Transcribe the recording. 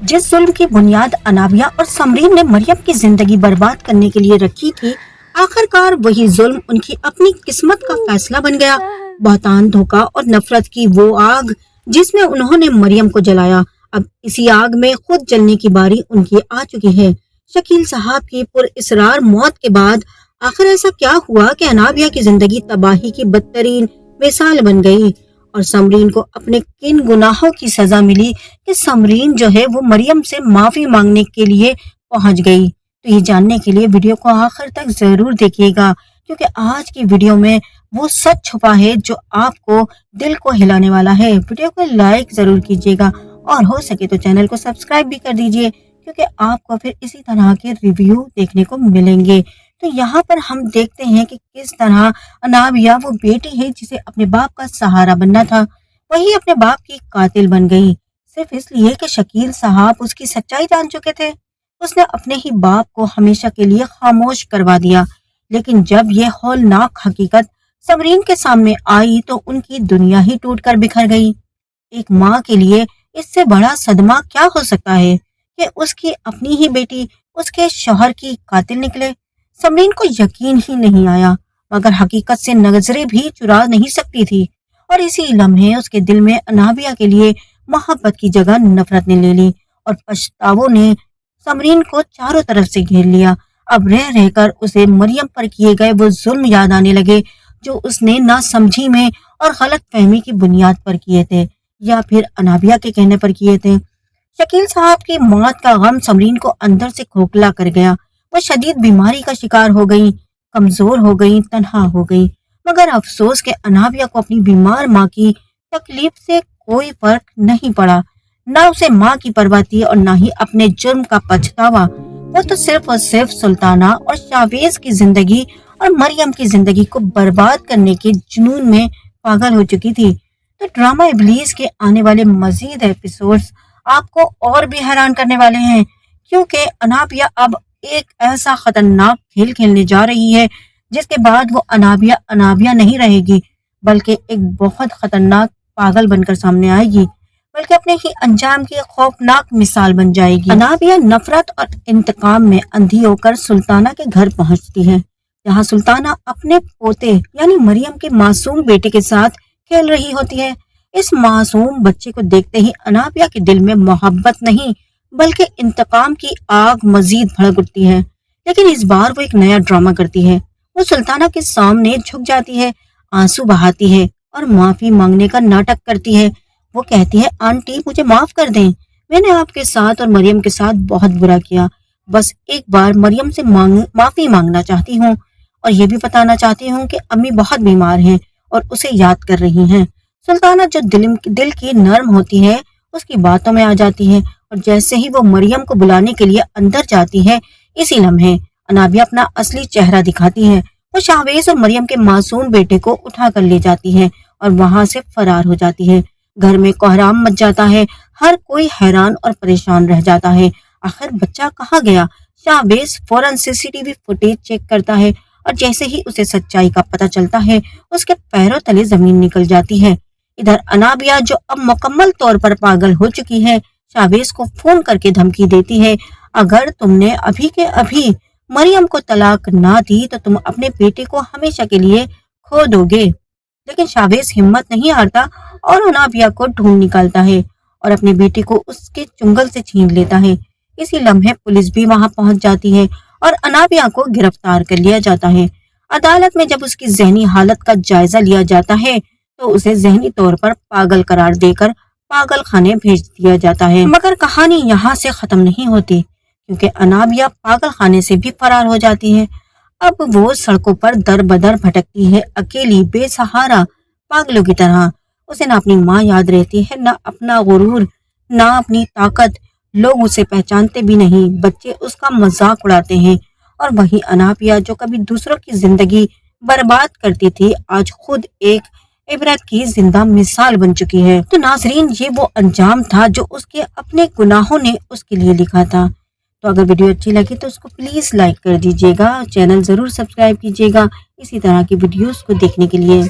जिस जुल्म की बुनियाद अनाबिया और समरीन ने मरियम की जिंदगी बर्बाद करने के लिए रखी थी, आखिरकार वही जुल्म उनकी अपनी किस्मत का फैसला बन गया। बहतान, धोखा और नफरत की वो आग जिसमें उन्होंने मरियम को जलाया, अब इसी आग में खुद जलने की बारी उनकी आ चुकी है। शकील साहब की पुरइसरार मौत के बाद आखिर ऐसा क्या हुआ कि अनाबिया की जिंदगी तबाही की बदतरीन मिसाल बन गई और समरीन को अपने किन गुनाहों की सजा मिली कि समरीन जो है वो मरियम से माफी मांगने के लिए पहुंच गई। तो ये जानने के लिए वीडियो को आखिर तक जरूर देखिएगा, क्योंकि आज की वीडियो में वो सच छुपा है जो आपको दिल को हिलाने वाला है। वीडियो को लाइक जरूर कीजिएगा और हो सके तो चैनल को सब्सक्राइब भी कर दीजिए, क्योंकि आपको फिर इसी तरह के रिव्यू देखने को मिलेंगे। तो यहाँ पर हम देखते हैं कि किस तरह अनाबिया वो बेटी है जिसे अपने बाप का सहारा बनना था, वही अपने बाप की कातिल बन गई, सिर्फ इसलिए कि शकील साहब उसकी सच्चाई जान चुके थे। उसने अपने ही बाप को हमेशा के लिए खामोश करवा दिया। लेकिन जब ये हौलनाक हकीकत समरीन के सामने आई तो उनकी दुनिया ही टूटकर बिखर गई। एक माँ के लिए इससे बड़ा सदमा क्या हो सकता है कि उसकी अपनी ही बेटी उसके शौहर की कातिल निकले। समरीन को यकीन ही नहीं आया, मगर हकीकत से नजरें भी चुरा नहीं सकती थी और इसी लम्हे उसके दिल में अनाबिया के लिए मोहब्बत की जगह नफरत ने ले ली और पछतावों ने समरीन को चारों तरफ से घेर लिया। अब रह रहकर उसे मरियम पर किए गए वो जुल्म याद आने लगे जो उसने ना समझी में और गलत फहमी की बुनियाद पर किए थे या फिर अनाबिया के कहने पर किए थे। शकील साहब की मौत का गम समरीन को अंदर से खोखला कर गया। वो शदीद बीमारी का शिकार हो गई, कमजोर हो गई, तन्हा हो गई। मगर अफसोस के अनाबिया को अपनी बीमार माँ की तकलीफ से कोई फर्क नहीं पड़ा। ना उसे माँ की परवाह थी और ना ही अपने जुर्म का पछतावा। वो तो सिर्फ और सिर्फ सुल्ताना और शाहवेज की जिंदगी और मरियम की जिंदगी को बर्बाद करने के जुनून में पागल हो चुकी थी। तो ड्रामा इब्लीस के आने वाले मजीद एपिसोड्स आपको और भी हैरान करने वाले हैं, क्योंकि अनाबिया अब एक ऐसा खतरनाक खेल खेलने जा रही है जिसके बाद वो अनाबिया अनाबिया नहीं रहेगी, बल्कि एक बहुत खतरनाक पागल बनकर सामने आएगी, बल्कि अपने ही अंजाम की खौफनाक मिसाल बन जाएगी। अनाबिया नफरत और इंतकाम में अंधी होकर सुल्ताना के घर पहुंचती है, जहां सुल्ताना अपने पोते यानी मरियम के मासूम बेटे के साथ खेल रही होती है। इस मासूम बच्चे को देखते ही अनाबिया के दिल में मोहब्बत नहीं बल्कि इंतकाम की आग मजीद भड़क उठती है। लेकिन इस बार वो एक नया ड्रामा करती है। वो सुल्ताना के सामने झुक जाती है, आंसू बहाती है और माफी मांगने का नाटक करती है। वो कहती है, आंटी मुझे माफ कर दें, मैंने आपके साथ और मरियम के साथ बहुत बुरा किया। बस एक बार मरियम से माफी मांगना चाहती हूँ और ये भी बताना चाहती हूँ कि अम्मी बहुत बीमार हैं और उसे याद कर रही हैं। सुल्ताना जो दिल की नर्म होती है उसकी बातों में आ जाती है और जैसे ही वो मरियम को बुलाने के लिए अंदर जाती है, इसी लम्हे अनाबिया अपना असली चेहरा दिखाती है। वो शाहवेज और मरियम के मासूम बेटे को उठा कर ले जाती है और वहां से फरार हो जाती है। घर में कोहराम मच जाता है, हर कोई हैरान और परेशान रह जाता है। आखिर बच्चा कहाँ गया? शाहवेज फौरन सीसीटीवी फुटेज चेक करता है और जैसे ही उसे सच्चाई का पता चलता है उसके पैरों तले जमीन निकल जाती है। इधर अनाबिया जो अब मुकम्मल तौर पर पागल हो चुकी है, शाहवेज को फोन करके धमकी देती है, अगर तुमने अभी के अभी मरियम को तलाक ना दी तो तुम अपने बेटे को हमेशा के लिए खो दोगे। लेकिन शाहवेज हिम्मत नहीं हारता और अनाबिया को ढूंढ निकालता है और अपने बेटे को उसके चुंगल से छीन लेता है। इसी लम्हे पुलिस भी वहां पहुंच जाती है और अनाबिया को गिरफ्तार कर लिया जाता है। अदालत में जब उसकी जहनी हालत का जायजा लिया जाता है तो उसे जहनी तौर पर पागल करार देकर पागल खाने भेज दिया जाता है। मगर कहानी यहाँ से खत्म नहीं होती, क्योंकि अनाबिया पागल खाने से भी फरार हो जाती है। अब वो सड़कों पर दर बदर भटकती है, अकेली बेसहारा पागलों की तरह। उसे ना अपनी माँ याद रहती है, ना अपना गुरूर, ना अपनी ताकत। लोग उसे पहचानते भी नहीं, बच्चे उसका मजाक उड़ाते हैं। और वही अनाबिया जो कभी दूसरों की जिंदगी बर्बाद करती थी, आज खुद एक इबरत की जिंदा मिसाल बन चुकी है। तो नाजरीन, ये वो अंजाम था जो उसके अपने गुनाहों ने उसके लिए लिखा था। तो अगर वीडियो अच्छी लगी तो उसको प्लीज लाइक कर दीजिएगा, चैनल जरूर सब्सक्राइब कीजिएगा इसी तरह की वीडियोस को देखने के लिए।